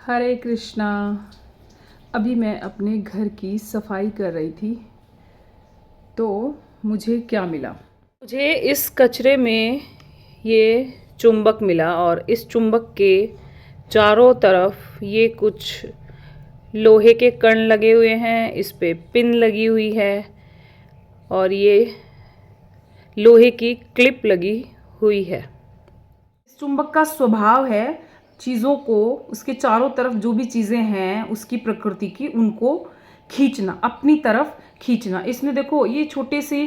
हरे कृष्णा। अभी मैं अपने घर की सफाई कर रही थी तो मुझे क्या मिला। मुझे इस कचरे में ये चुंबक मिला और इस चुंबक के चारों तरफ ये कुछ लोहे के कण लगे हुए हैं, इस पे पिन लगी हुई है और ये लोहे की क्लिप लगी हुई है। इस चुंबक का स्वभाव है चीज़ों को, उसके चारों तरफ जो भी चीज़ें हैं उसकी प्रकृति की, उनको खींचना, अपनी तरफ खींचना। इसमें देखो ये छोटे से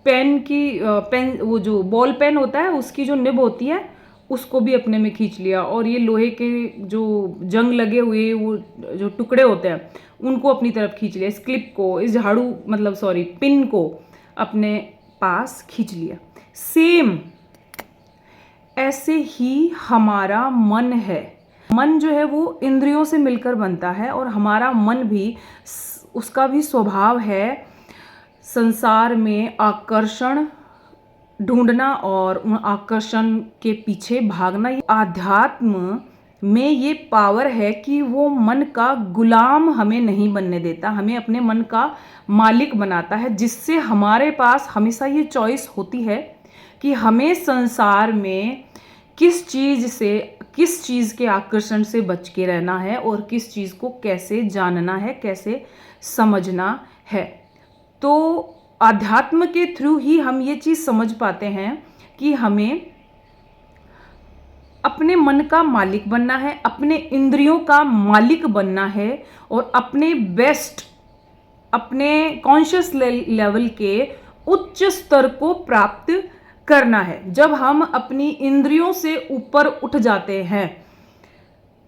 पेन की पेन, वो जो बॉल पेन होता है उसकी जो निब होती है उसको भी अपने में खींच लिया, और ये लोहे के जो जंग लगे हुए वो जो टुकड़े होते हैं उनको अपनी तरफ खींच लिया। इस क्लिप को, इस झाड़ू मतलब सॉरी पिन को अपने पास खींच लिया। सेम ऐसे ही हमारा मन है। मन जो है वो इंद्रियों से मिलकर बनता है और हमारा मन भी, उसका भी स्वभाव है संसार में आकर्षण ढूंढना और उन आकर्षण के पीछे भागना। आध्यात्म में ये पावर है कि वो मन का गुलाम हमें नहीं बनने देता, हमें अपने मन का मालिक बनाता है, जिससे हमारे पास हमेशा ये चॉइस होती है कि हमें संसार में किस चीज़ के आकर्षण से बच के रहना है और किस चीज़ को कैसे जानना है, कैसे समझना है। तो आध्यात्म के थ्रू ही हम ये चीज़ समझ पाते हैं कि हमें अपने मन का मालिक बनना है, अपने इंद्रियों का मालिक बनना है और अपने बेस्ट, अपने कॉन्शियस लेवल के उच्च स्तर को प्राप्त करना है। जब हम अपनी इंद्रियों से ऊपर उठ जाते हैं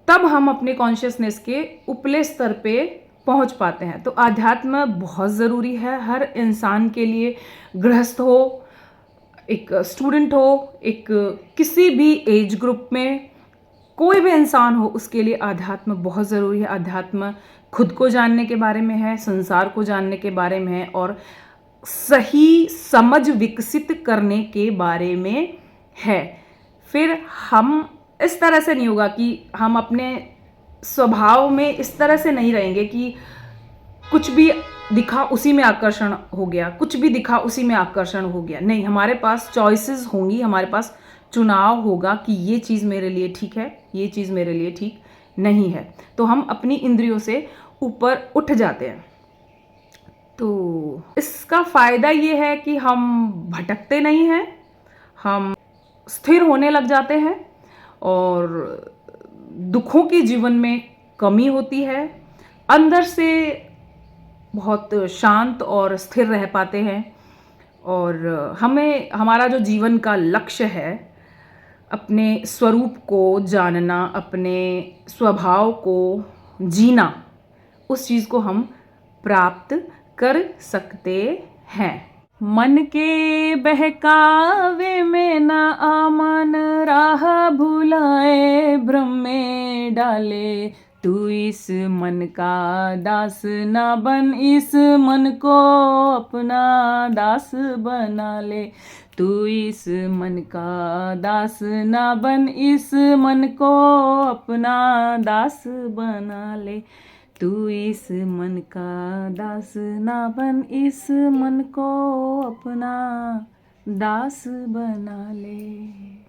तब हम अपने कॉन्शियसनेस के उपले स्तर पे पहुंच पाते हैं। तो आध्यात्म बहुत ज़रूरी है हर इंसान के लिए, गृहस्थ हो, एक स्टूडेंट हो, एक किसी भी एज ग्रुप में कोई भी इंसान हो, उसके लिए आध्यात्म बहुत ज़रूरी है। आध्यात्म खुद को जानने के बारे में है, संसार को जानने के बारे में है और सही समझ विकसित करने के बारे में है। फिर हम इस तरह से नहीं होगा कि हम अपने स्वभाव में इस तरह से नहीं रहेंगे कि कुछ भी दिखा उसी में आकर्षण हो गया, कुछ भी दिखा उसी में आकर्षण हो गया। नहीं, हमारे पास चॉइसेस होंगी, हमारे पास चुनाव होगा कि ये चीज़ मेरे लिए ठीक है, ये चीज़ मेरे लिए ठीक नहीं है। तो हम अपनी इंद्रियों से ऊपर उठ जाते हैं। तो इसका फ़ायदा ये है कि हम भटकते नहीं हैं, हम स्थिर होने लग जाते हैं और दुखों की जीवन में कमी होती है, अंदर से बहुत शांत और स्थिर रह पाते हैं। और हमें हमारा जो जीवन का लक्ष्य है, अपने स्वरूप को जानना, अपने स्वभाव को जीना, उस चीज़ को हम प्राप्त कर सकते हैं। मन के बहकावे में न आमन, राह भुलाए भ्रम में डाले। तू इस मन का दास ना बन, इस मन को अपना दास बना ले। तू इस मन का दास ना बन, इस मन को अपना दास बना ले। तू इस मन का दास ना बन, इस मन को अपना दास बना ले।